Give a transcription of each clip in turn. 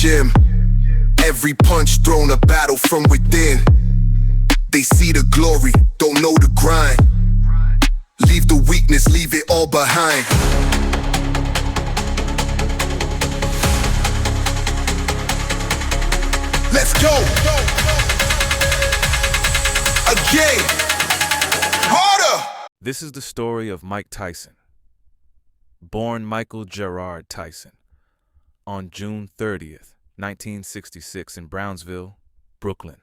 gym. Every punch thrown a battle from within. They see the glory, don't know the grind. Leave the weakness, leave it all behind. Let's go! Again! Harder! This is the story of Mike Tyson, born Michael Gerard Tyson, on June 30th, 1966 in Brownsville, Brooklyn,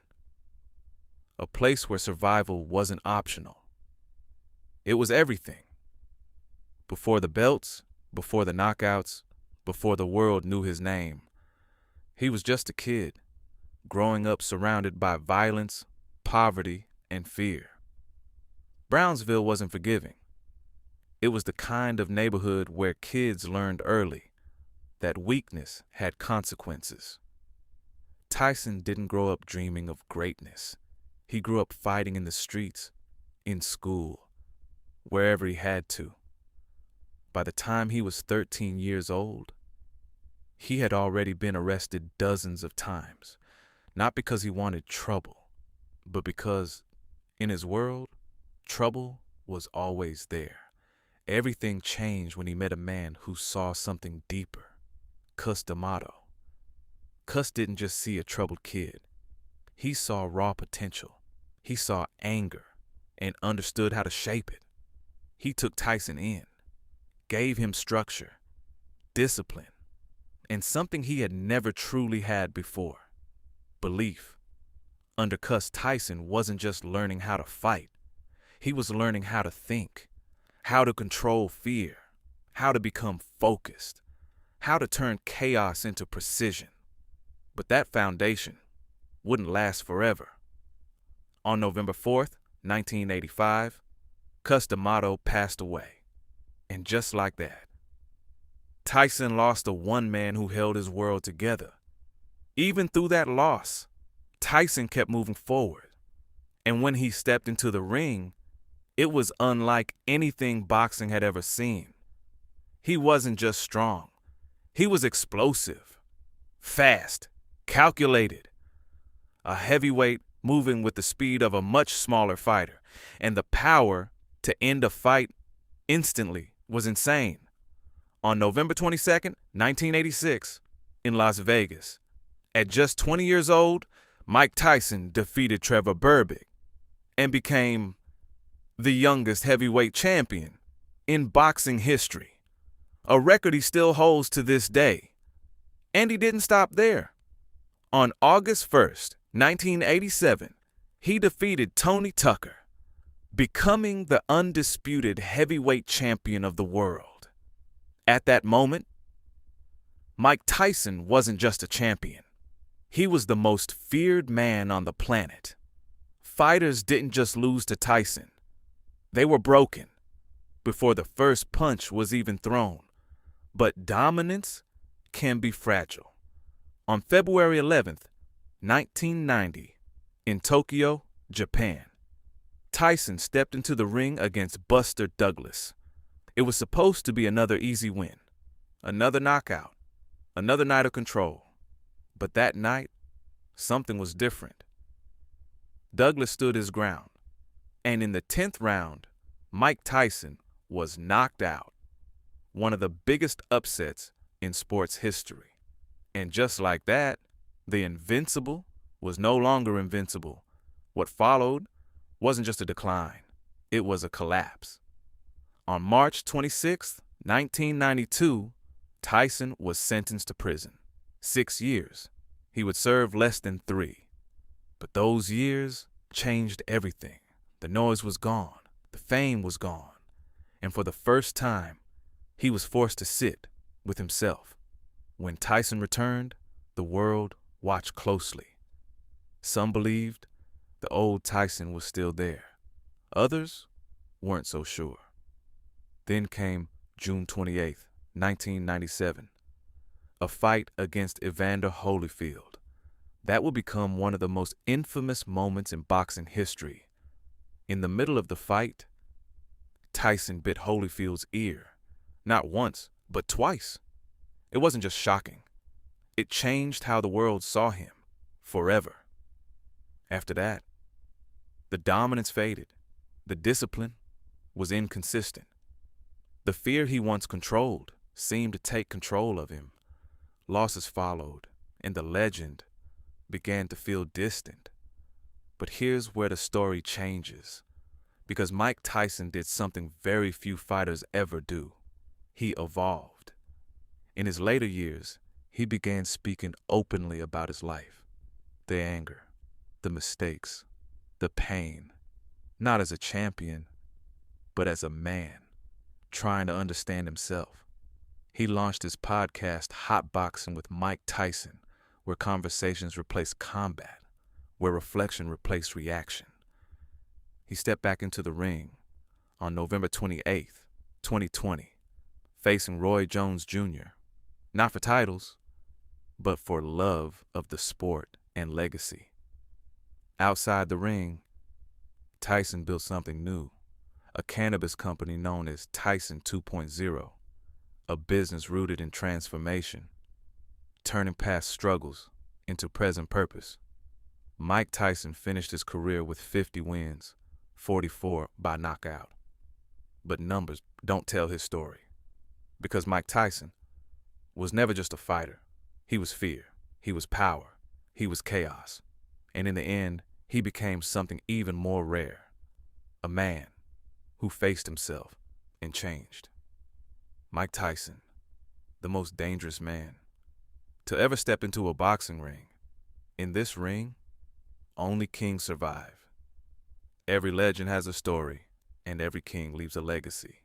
a place where survival wasn't optional. It was everything. Before the belts, before the knockouts, before the world knew his name, he was just a kid, growing up surrounded by violence, poverty, and fear. Brownsville wasn't forgiving. It was the kind of neighborhood where kids learned early that weakness had consequences. Tyson didn't grow up dreaming of greatness. He grew up fighting in the streets, in school, wherever he had to. By the time he was 13 years old, he had already been arrested dozens of times, not because he wanted trouble, but because, in his world, trouble was always there. Everything changed when he met a man who saw something deeper, Cus D'Amato. Cus didn't just see a troubled kid. He saw raw potential. He saw anger and understood how to shape it. He took Tyson in, gave him structure, discipline, and something he had never truly had before, belief. Under Cus, Tyson wasn't just learning how to fight. He was learning how to think, how to control fear, how to become focused, how to turn chaos into precision. But that foundation wouldn't last forever. On November 4th, 1985, Cus D'Amato passed away. And just like that, Tyson lost the one man who held his world together. Even through that loss, Tyson kept moving forward. And when he stepped into the ring, it was unlike anything boxing had ever seen. He wasn't just strong. He was explosive, fast, calculated. A heavyweight moving with the speed of a much smaller fighter, and the power to end a fight instantly was insane. On November 22nd, 1986, in Las Vegas, at just 20 years old, Mike Tyson defeated Trevor Berbick and became the youngest heavyweight champion in boxing history, a record he still holds to this day. And he didn't stop there. On August 1st, 1987, he defeated Tony Tucker, becoming the undisputed heavyweight champion of the world. At that moment, Mike Tyson wasn't just a champion. He was the most feared man on the planet. Fighters didn't just lose to Tyson. They were broken before the first punch was even thrown. But dominance can be fragile. On February 11th, 1990, in Tokyo, Japan, Tyson stepped into the ring against Buster Douglas. It was supposed to be another easy win, another knockout, another night of control. But that night, something was different. Douglas stood his ground, and in the 10th round, Mike Tyson was knocked out. One of the biggest upsets in sports history. And just like that, the invincible was no longer invincible. What followed wasn't just a decline, it was a collapse. On March 26, 1992, Tyson was sentenced to prison. 6 years. He would serve less than 3. But those years changed everything. The noise was gone. The fame was gone. And for the first time, he was forced to sit with himself. When Tyson returned, the world watched closely. Some believed the old Tyson was still there. Others weren't so sure. Then came June 28th, 1997, a fight against Evander Holyfield. That would become one of the most infamous moments in boxing history. In the middle of the fight, Tyson bit Holyfield's ear, not once, but twice. It wasn't just shocking. It changed how the world saw him forever. After that, the dominance faded. The discipline was inconsistent. The fear he once controlled seemed to take control of him. Losses followed, and the legend began to feel distant. But here's where the story changes, because Mike Tyson did something very few fighters ever do. He evolved. In his later years, he began speaking openly about his life, the anger, the mistakes, the pain, not as a champion, but as a man, trying to understand himself. He launched his podcast, Hot Boxing with Mike Tyson, where conversations replaced combat, where reflection replaced reaction. He stepped back into the ring on November 28th, 2020, facing Roy Jones Jr., not for titles, but for love of the sport and legacy. Outside the ring, Tyson built something new, a cannabis company known as Tyson 2.0, a business rooted in transformation, turning past struggles into present purpose. Mike Tyson finished his career with 50 wins, 44 by knockout. But numbers don't tell his story, because Mike Tyson was never just a fighter. He was fear, he was power, he was chaos, and in the end, he became something even more rare, a man who faced himself and changed. Mike Tyson, the most dangerous man to ever step into a boxing ring. In this ring, only kings survive. Every legend has a story, and every king leaves a legacy.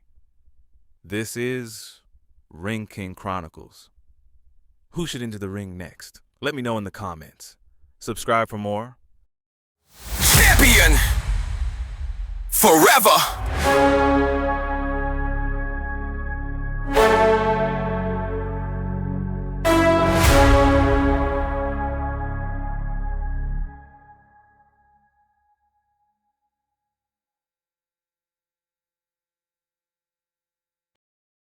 This is Ring King Chronicles. Who should enter the ring next? Let me know in the comments. Subscribe for more. Champion! Forever!